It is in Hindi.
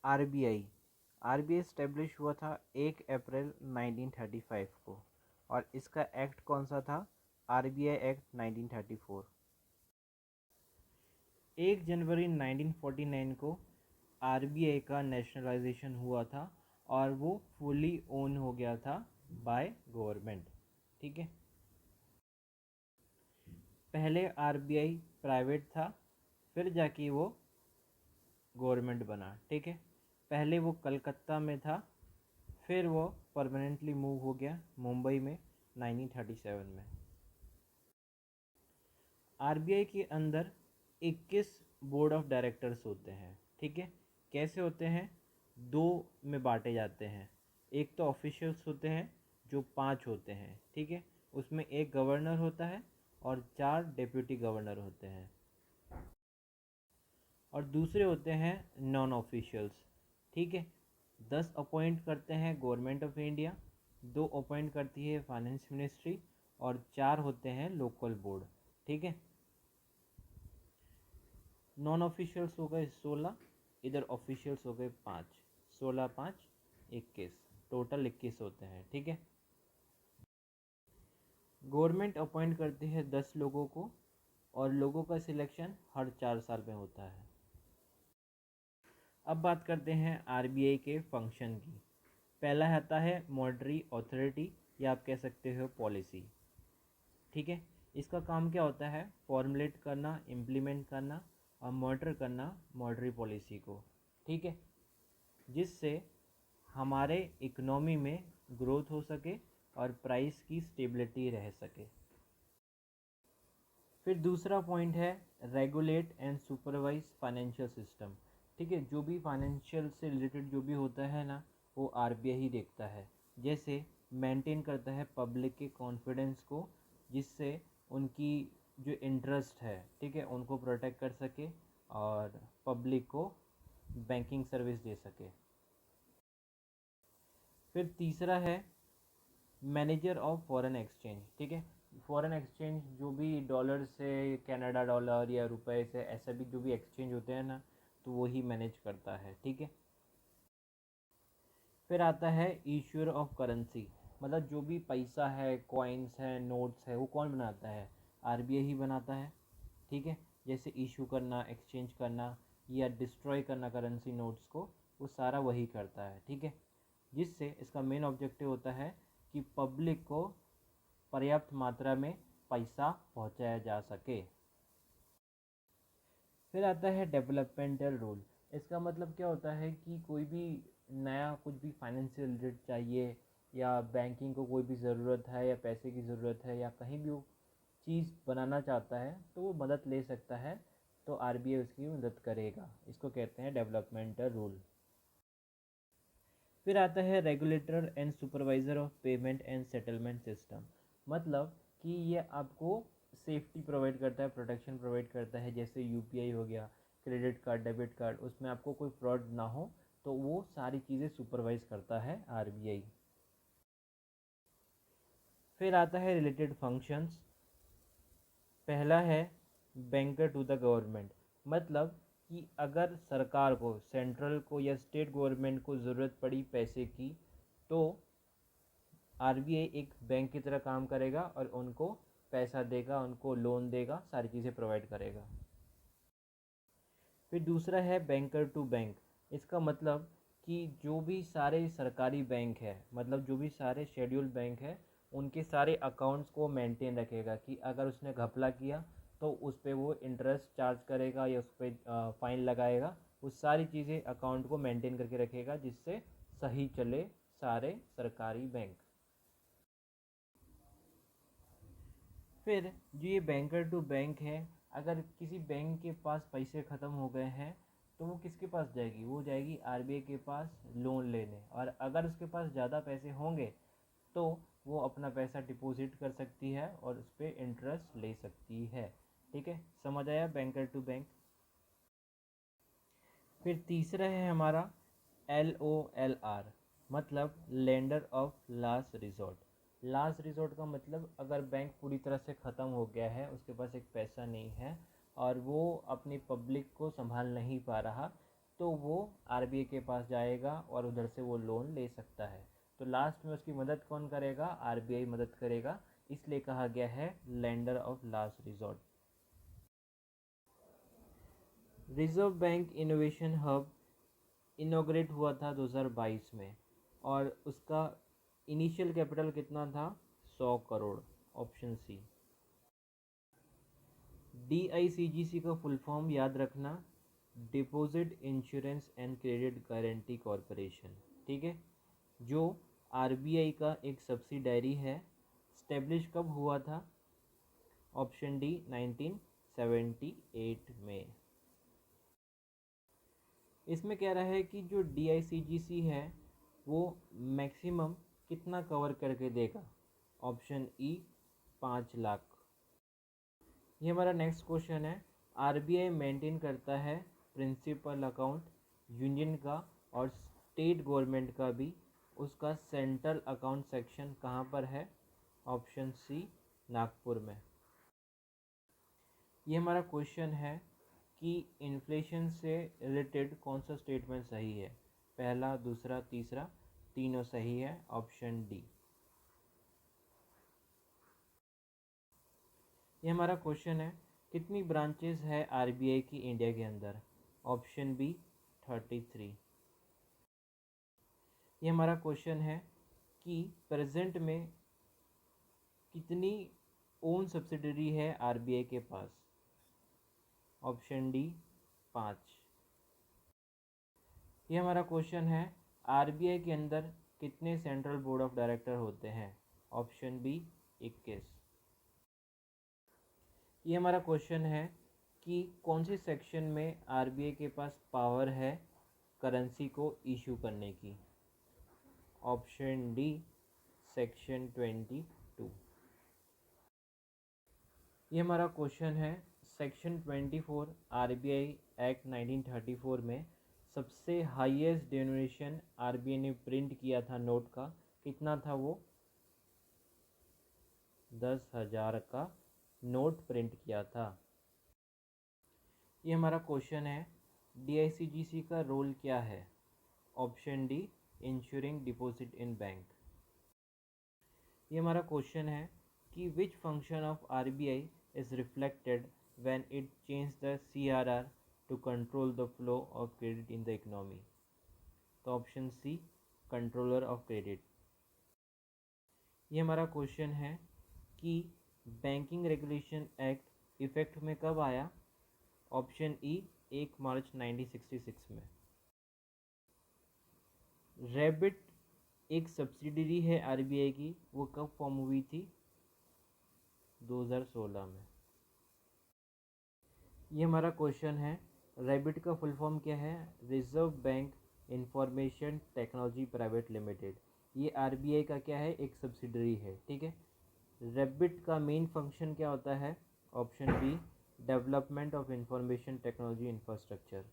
आरबीआई आरबीआई स्टेब्लिश हुआ था 1 अप्रैल 1935 को। और इसका एक्ट कौन सा था? RBI act 1934। 1 जनवरी 1949 को आरबीआई का नेशनलाइजेशन हुआ था और वो फुली ओन हो गया था बाय गवर्नमेंट। ठीक है। पहले आरबीआई प्राइवेट था, फिर जाके वो गवर्नमेंट बना। ठीक है। पहले वो कलकत्ता में था, फिर वो परमानेंटली मूव हो गया मुंबई में 1937 में। आरबीआई के अंदर 21 बोर्ड ऑफ डायरेक्टर्स होते हैं। ठीक है। कैसे होते हैं? दो में बांटे जाते हैं। एक तो ऑफिशियल्स होते हैं जो 5 होते हैं। ठीक है। उसमें एक गवर्नर होता है और 4 डिप्यूटी गवर्नर होते हैं। और दूसरे होते हैं नॉन ऑफिशियल्स। ठीक है। 10 अपॉइंट करते हैं गवर्नमेंट ऑफ इंडिया, 2 अपॉइंट करती है फाइनेंस मिनिस्ट्री और 4 होते हैं लोकल बोर्ड। ठीक है। नॉन ऑफिशियल्स हो गए 16, इधर ऑफिशियल्स हो गए 5। 16 5 21, टोटल 21 होते हैं। ठीक है। गवर्नमेंट अपॉइंट करती है 10 लोगों को और लोगों का सिलेक्शन हर 4 साल में होता है। अब बात करते हैं आरबीआई के फंक्शन की। पहला आता है मॉनेटरी अथॉरिटी, या आप कह सकते हो पॉलिसी। ठीक है। इसका काम क्या होता है? फॉर्मुलेट करना, इम्प्लीमेंट करना और मॉनिटर करना मॉनेटरी पॉलिसी को। ठीक है। जिससे हमारे इकोनॉमी में ग्रोथ हो सके और प्राइस की स्टेबिलिटी रह सके। फिर दूसरा पॉइंट है regulate and supervise financial system. ठीक है। जो भी फाइनेंशियल से रिलेटेड जो भी होता है ना, वो आरबीआई ही देखता है। जैसे मेंटेन करता है पब्लिक के कॉन्फिडेंस को, जिससे उनकी जो इंटरेस्ट है, ठीक है, उनको प्रोटेक्ट कर सके और पब्लिक को बैंकिंग सर्विस दे सके। फिर तीसरा है मैनेजर ऑफ फॉरेन एक्सचेंज। ठीक है। फॉरेन एक्सचेंज जो भी डॉलर से कनाडा डॉलर या रुपए से ऐसा भी जो भी एक्सचेंज होते हैं ना, तो वो ही मैनेज करता है। ठीक है। फिर आता है इश्यूर ऑफ करेंसी, मतलब जो भी पैसा है, कॉइन्स है, नोट्स है, वो कौन बनाता है? आरबीआई ही बनाता है। ठीक है। जैसे इशू करना, एक्सचेंज करना या डिस्ट्रॉय करना करेंसी नोट्स को, वो सारा वही करता है। ठीक है। जिससे इसका मेन ऑब्जेक्टिव होता है कि पब्लिक को पर्याप्त मात्रा में पैसा पहुंचाया जा सके। फिर आता है डेवलपमेंटल रोल। इसका मतलब क्या होता है कि कोई भी नया कुछ भी फाइनेंशियल रिलेटेड चाहिए, या बैंकिंग को कोई भी ज़रूरत है, या पैसे की ज़रूरत है, या कहीं भी वो चीज़ बनाना चाहता है तो वो मदद ले सकता है। तो आरबीआई उसकी मदद करेगा। इसको कहते हैं डेवलपमेंटल रूल। फिर आता है regulator and supervisor of payment and settlement system. मतलब कि ये आपको सेफ्टी प्रोवाइड करता है, प्रोटेक्शन प्रोवाइड करता है। जैसे यूपीआई हो गया, क्रेडिट कार्ड, डेबिट कार्ड, उसमें आपको कोई फ्रॉड ना हो, तो वो सारी चीज़ें सुपरवाइज करता है आरबीआई। फिर आता है रिलेटेड फंक्शंस। पहला है बैंकर टू द गवर्नमेंट। मतलब कि अगर सरकार को, सेंट्रल को या स्टेट गवर्नमेंट को ज़रूरत पड़ी पैसे की, तो आरबीआई एक बैंक की तरह काम करेगा और उनको पैसा देगा, उनको लोन देगा, सारी चीज़ें प्रोवाइड करेगा। फिर दूसरा है बैंकर टू बैंक। इसका मतलब कि जो भी सारे सरकारी बैंक है, मतलब जो भी सारे शेड्यूल्ड बैंक है, उनके सारे अकाउंट्स को मेंटेन रखेगा कि अगर उसने घपला किया तो उस पर वो इंटरेस्ट चार्ज करेगा या उस पर फ़ाइन लगाएगा। वो सारी चीज़ें अकाउंट को मेंटेन करके रखेगा, जिससे सही चले सारे सरकारी बैंक। फिर जो ये बैंकर टू बैंक है, अगर किसी बैंक के पास पैसे ख़त्म हो गए हैं तो वो किसके पास जाएगी? वो जाएगी आरबीआई के पास लोन लेने। और अगर उसके पास ज़्यादा पैसे होंगे तो वो अपना पैसा डिपॉजिट कर सकती है और उस पर इंटरेस्ट ले सकती है। ठीक है। समझ आया बैंकर टू बैंक। फिर तीसरा है हमारा LOLR, मतलब lender of last resort. Last resort का मतलब अगर बैंक पूरी तरह से ख़त्म हो गया है, उसके पास एक पैसा नहीं है और वो अपनी पब्लिक को संभाल नहीं पा रहा, तो वो आरबीआई के पास जाएगा और उधर से वो लोन ले सकता है। तो लास्ट में उसकी मदद कौन करेगा? आरबीआई मदद करेगा, इसलिए कहा गया है lender of last resort. Reserve bank innovation hub inaugurate हुआ था 2022 में और उसका इनिशियल कैपिटल कितना था? 100 करोड़। Option C. DICGC का फुल फॉर्म याद रखना, deposit insurance and credit guarantee corporation, ठीक है, जो आरबीआई का एक सब्सिडायरी है। स्टेब्लिश कब हुआ था? ऑप्शन डी 1978 में। इसमें कह रहा है कि जो DICGC है वो मैक्सिमम कितना कवर करके देगा? Option E 5 lakh. ये हमारा नेक्स्ट क्वेश्चन है। आरबीआई मेंटेन करता है प्रिंसिपल अकाउंट यूनियन का और स्टेट गवर्नमेंट का भी, उसका सेंट्रल अकाउंट सेक्शन कहाँ पर है? ऑप्शन सी नागपुर में। ये हमारा क्वेश्चन है कि इन्फ्लेशन से रिलेटेड कौन सा स्टेटमेंट सही है? पहला, दूसरा, तीसरा, तीनों सही है। Option D. ये हमारा क्वेश्चन है, कितनी ब्रांचेस है आरबीआई की इंडिया के अंदर? Option B 33। ये हमारा क्वेश्चन है कि प्रेजेंट में कितनी ओन सब्सिडरी है आरबीआई के पास? Option D 5। ये हमारा क्वेश्चन है, आरबीआई के अंदर कितने सेंट्रल बोर्ड ऑफ डायरेक्टर होते हैं? Option B 21। ये हमारा क्वेश्चन है कि कौन सी सेक्शन में आरबीआई के पास पावर है करेंसी को इशू करने की? Option D section 22। ये हमारा क्वेश्चन है, सेक्शन 24 आरबीआई एक्ट 1934 में सबसे हाईएस्ट डिनोमिनेशन आरबीआई ने प्रिंट किया था नोट का, कितना था वो? 10,000 का नोट प्रिंट किया था। ये हमारा क्वेश्चन है, DICGC का रोल क्या है? Option D insuring deposit in bank. ये हमारा क्वेश्चन है कि which function of RBI is reflected when it change the CRR to control the flow of credit in the economy? तो option C controller of credit. ये हमारा क्वेश्चन है कि बैंकिंग रेगुलेशन एक्ट इफेक्ट में कब आया? ऑप्शन ई 1 मार्च 1966 में। रैबिट एक सब्सिडरी है आरबीआई की, वो कब फॉर्म हुई थी? 2016 में। ये हमारा क्वेश्चन है, रैबिट का फुल फॉर्म क्या है? Reserve bank information technology private limited. ये आरबीआई का क्या है? एक सब्सिडरी है, ठीक है। रैबिट का मेन फंक्शन क्या होता है? Option B development of information technology infrastructure.